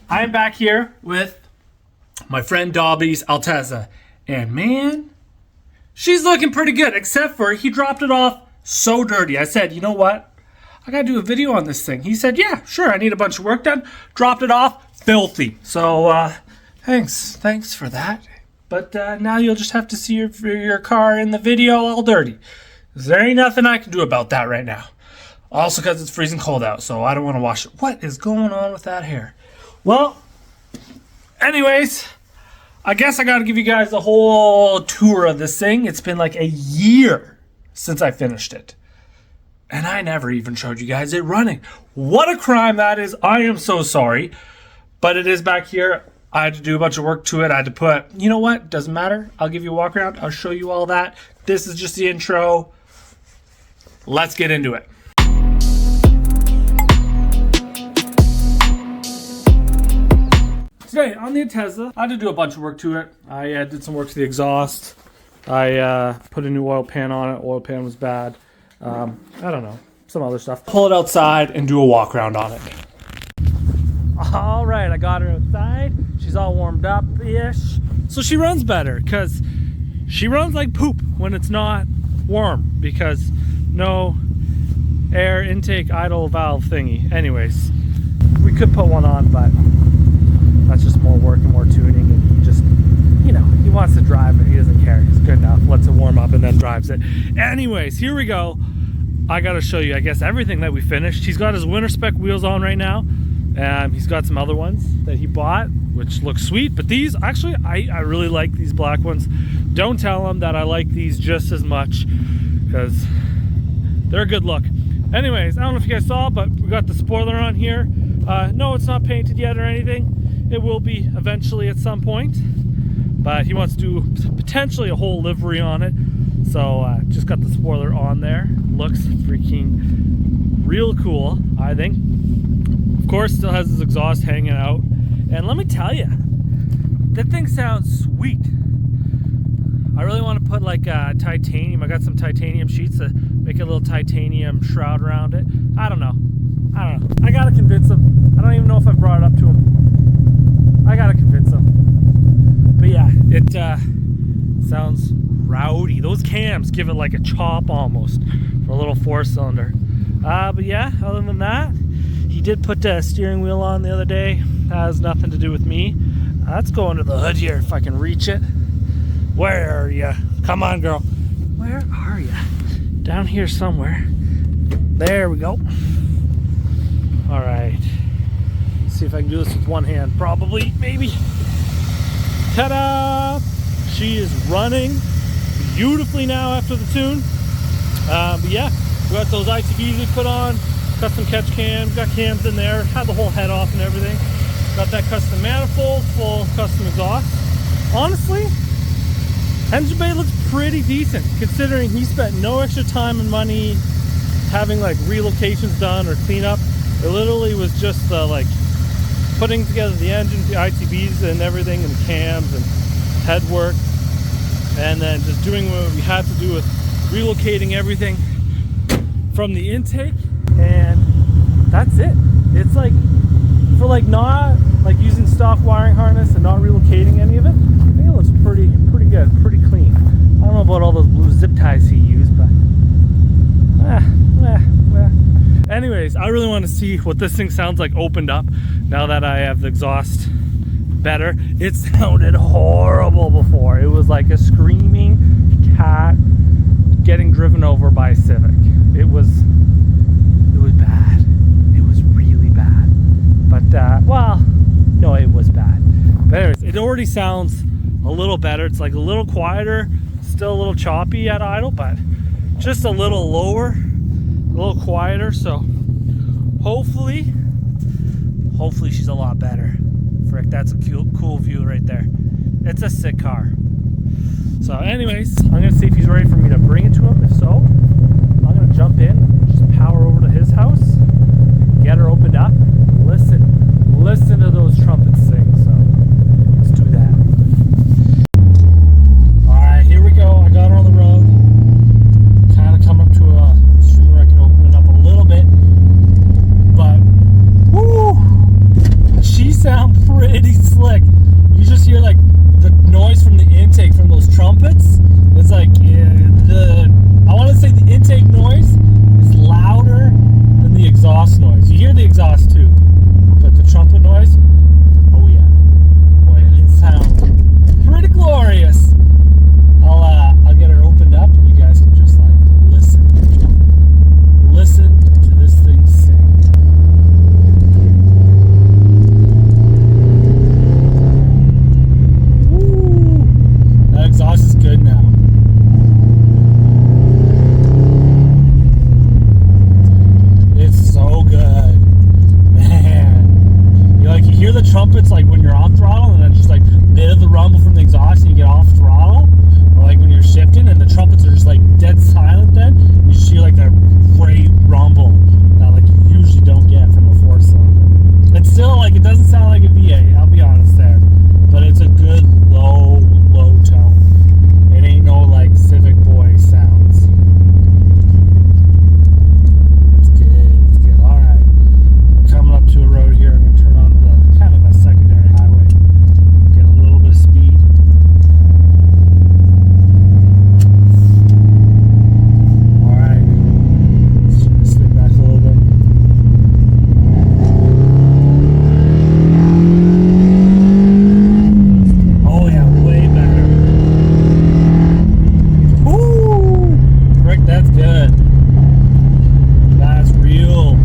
I'm back here with my friend Dobby's ALTEZZA, and man, she's looking pretty good, except for he dropped it off so dirty. I said, you know what? I gotta do a video on this thing. He said, yeah, sure, I need a bunch of work done. Dropped it off, filthy. So, thanks for that. But now you'll just have to see your car in the video all dirty. There ain't nothing I can do about that right now. Also because it's freezing cold out, so I don't want to wash it. What is going on with that hair? Well, anyways, I guess I got to give you guys a whole tour of this thing. It's been like a year since I finished it. And I never even showed you guys it running. What a crime that is. I am so sorry. But it is back here. I had to do a bunch of work to it. I had to put, you know what? Doesn't matter. I'll give you a walk around. I'll show you all that. This is just the intro. Let's get into it. Today on the ALTEZZA, I had to do a bunch of work to it. I did some work to the exhaust. I put a new oil pan on it. Oil pan was bad. I don't know, some other stuff. Pull it outside and do a walk around on it. All right, I got her outside. She's all warmed up-ish. So she runs better because she runs like poop when it's not warm because no air intake idle valve thingy. Anyways, we could put one on, but that's just more work and more tuning, and he just, you know, he wants to drive it. He doesn't care. He's good enough. Lets it warm up and then drives it. Anyways, here we go. I got to show you, I guess, everything that we finished. He's got his winter spec wheels on right now. He's got some other ones that he bought, which look sweet. But these, actually, I really like these black ones. Don't tell him that I like these just as much because they're a good look. Anyways, I don't know if you guys saw, but we got the spoiler on here. No, it's not painted yet or anything. It will be eventually at some point, but he wants to do potentially a whole livery on it. So just got the spoiler on there. Looks freaking real cool, I think. Of course, still has his exhaust hanging out. And let me tell you, that thing sounds sweet. I really want to put like titanium. I got some titanium sheets to make a little titanium shroud around it. I don't know. I gotta convince him. I don't even know if I brought it up to him. I gotta convince him. But yeah, it sounds rowdy. Those cams give it like a chop almost for a little 4-cylinder. But yeah, other than that, he did put the steering wheel on the other day. That has nothing to do with me. Let's go under the hood here if I can reach it. Where are you? Come on, girl. Where are you? Down here somewhere. There we go. All right. Let's see if I can do this with one hand. Probably, maybe. Ta-da! She is running beautifully now after the tune. But yeah, we got those ITBs we put on. Custom catch cams. Got cams in there. Had the whole head off and everything. Got that custom manifold, full custom exhaust. Honestly, engine bay looks pretty decent considering he spent no extra time and money having like relocations done or cleanup. It literally was just like putting together the engine, the ITBs and everything, and the cams and head work, and then just doing what we had to do with relocating everything from the intake, and that's it. It's like for like not like using stock wiring harness and not relocating any of it, I think it looks pretty good, pretty clean. I don't know about all those blue zip ties he used, but anyways, I really want to see what this thing sounds like opened up now that I have the exhaust better. It sounded horrible before. It was like a screaming cat getting driven over by a Civic. It was bad. It was really bad. But well, no, it was bad. But anyways, it already sounds a little better. It's like a little quieter, still a little choppy at idle, but just a little lower, a little quieter. So hopefully she's a lot better. Frick, that's a cool view right there. It's a sick car. So anyways, I'm gonna see if he's ready for me to bring it to him. If so, I'm gonna jump in, just power over to his house, get her opened up, listen to those trumpets sing. So let's do that. All right, here we go. I got her on the road. Kind of come up to a street where I can open it up a little bit, but woo, she sounds hear the trumpets like when you're on throttle, and then just like a bit of the rumble from the exhaust and you get off throttle, or like when you're shifting and the trumpets are just like dead silent, then you just hear like that great rumble that like you usually don't get from a 4-cylinder. It's still like, it doesn't sound like a V8, I'll be honest there, but it's a good low tone. It ain't no like Civic Boy sounds. It's good. All right, we're coming up to a road here. I'm gonna turn on the kind of a secondary highway, get a little bit of speed. All right, let's stay back a little bit. Oh yeah, way better. Woo! Rick, that's good. That's real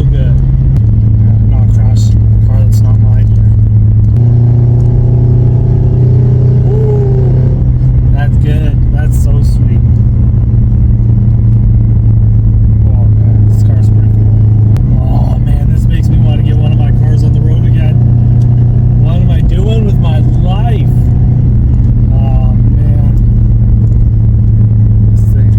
good. I'm not crash a car that's not mine here. Woo! That's good. That's so sweet. Oh man, this car's pretty cool. Oh man, this makes me want to get one of my cars on the road again. What am I doing with my life? Oh man. This thing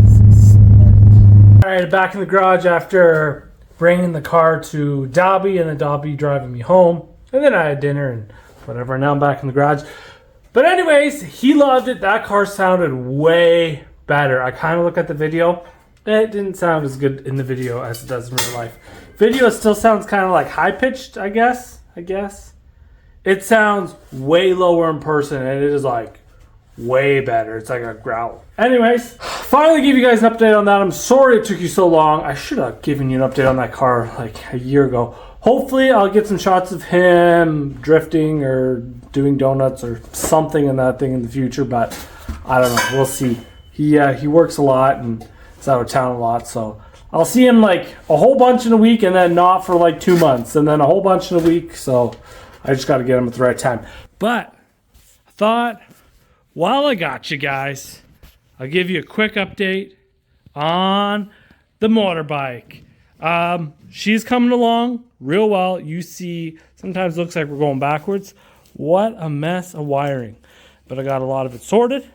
is slick. Alright, back in the garage after bringing the car to Dobby and then Dobby driving me home. And then I had dinner and whatever. Now I'm back in the garage. But anyways, he loved it. That car sounded way better. I kind of look at the video. It didn't sound as good in the video as it does in real life. Video still sounds kind of like high-pitched, I guess. It sounds way lower in person, and it is like way better. It's like a growl. Anyways, finally gave you guys an update on that. I'm sorry it took you so long. I should have given you an update on that car like a year ago. Hopefully I'll get some shots of him drifting or doing donuts or something in that thing in the future, but I don't know. We'll see. He works a lot and is out of town a lot, so I'll see him like a whole bunch in a week and then not for like 2 months and then a whole bunch in a week, so I just got to get him at the right time. But I thought, while I got you guys, I'll give you a quick update on the motorbike. She's coming along real well. You see, sometimes it looks like we're going backwards. What a mess of wiring. But I got a lot of it sorted.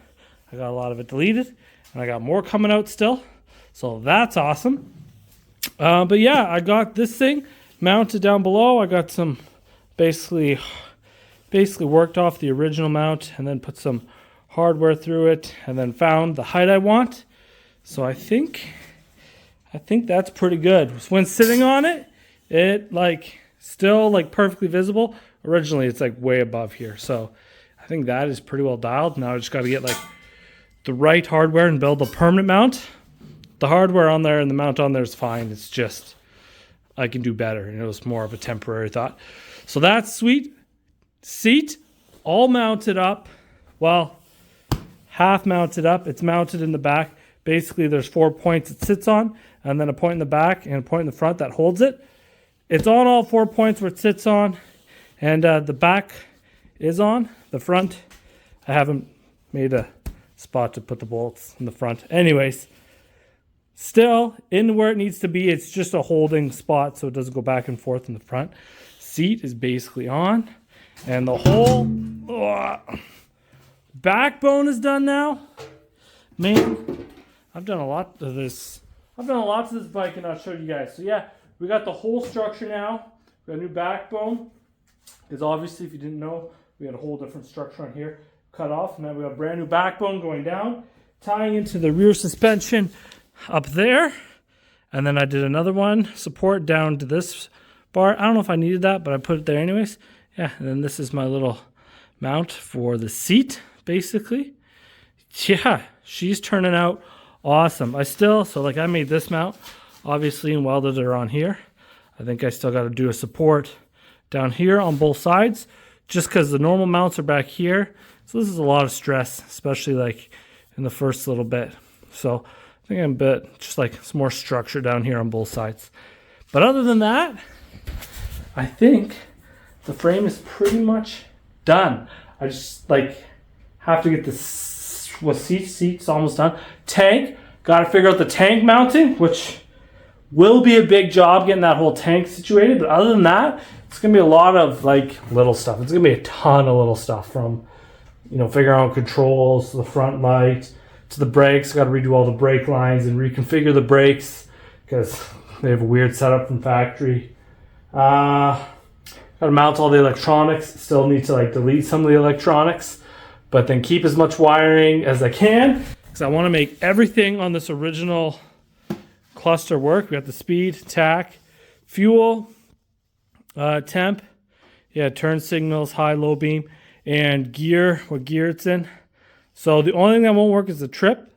I got a lot of it deleted. And I got more coming out still. So that's awesome. But yeah, I got this thing mounted down below. I got some basically worked off the original mount and then put some hardware through it and then found the height I want. So I think that's pretty good. When sitting on it, it like still like perfectly visible. Originally it's like way above here. So I think that is pretty well dialed. Now I just got to get like the right hardware and build a permanent mount. The hardware on there and the mount on there is fine. It's just I can do better, and it was more of a temporary thought. So that's sweet. Seat all mounted up. Well, half mounted up. It's mounted in the back. Basically, there's 4 points it sits on, and then a point in the back and a point in the front that holds it. It's on all 4 points where it sits on, and the back is on. The front, I haven't made a spot to put the bolts in the front. Anyways, still in where it needs to be. It's just a holding spot so it doesn't go back and forth in the front. Seat is basically on, and the whole backbone is done now. Man, I've done a lot to this. I've done a lot to this bike, and I'll show you guys. So yeah, we got the whole structure now. We got a new backbone, because obviously if you didn't know, we had a whole different structure on here cut off. Now we got a brand new backbone going down, tying into the rear suspension up there. And then I did another one, support down to this bar. I don't know if I needed that, but I put it there anyways. Yeah, and then this is my little mount for the seat, basically. Yeah, she's turning out awesome. I made this mount, obviously, and welded it on here. I think I still got to do a support down here on both sides, just because the normal mounts are back here. So this is a lot of stress, especially like in the first little bit. So I think I'm just like some more structure down here on both sides. But other than that, I think the frame is pretty much done. I just like have to get seats almost done. Tank, got to figure out the tank mounting, which Will be a big job getting that whole tank situated, but other than that, it's gonna be a lot of like little stuff. It's gonna be a ton of little stuff, from figuring out controls to the front light to the brakes. Got to redo all the brake lines and reconfigure the brakes because they have a weird setup from factory. Got to mount all the electronics. Still need to like delete some of the electronics, but then keep as much wiring as I can because I want to make everything on this original cluster work. We got the speed, tack, fuel, temp, turn signals, high, low beam, and gear, what gear it's in. So the only thing that won't work is the trip,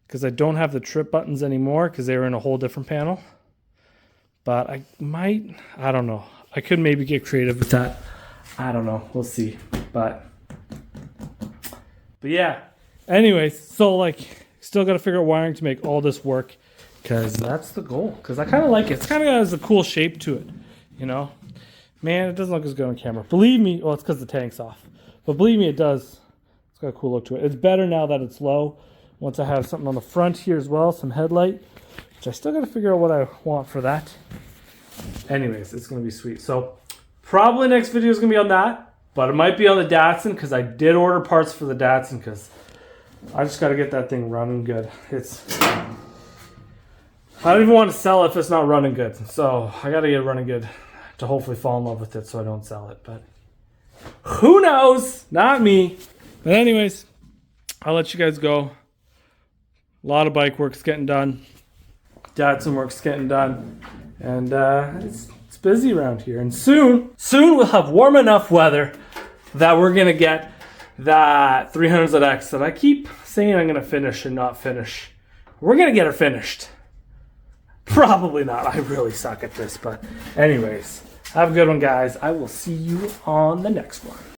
because I don't have the trip buttons anymore because they were in a whole different panel. But I don't know. I could maybe get creative with that. I don't know. We'll see. But yeah. Anyways, so like still got to figure out wiring to make all this work, because that's the goal. Because I kind of like it. It's kind of has a cool shape to it, Man, it doesn't look as good on camera. Believe me, well, it's because the tank's off. But believe me, it does. It's got a cool look to it. It's better now that it's low. Once I have something on the front here as well, some headlight, which I still got to figure out what I want for that. Anyways, it's going to be sweet. So probably next video is going to be on that, but it might be on the Datsun because I did order parts for the Datsun because I just got to get that thing running good. I don't even want to sell it if it's not running good. So I got to get it running good to hopefully fall in love with it so I don't sell it. But who knows? Not me. But anyways, I'll let you guys go. A lot of bike work's getting done. Datsun work's getting done. And it's busy around here. And soon we'll have warm enough weather that we're going to get that 300ZX that I keep saying I'm going to finish and not finish. We're going to get her finished. Probably not. I really suck at this. But anyways, have a good one, guys. I will see you on the next one.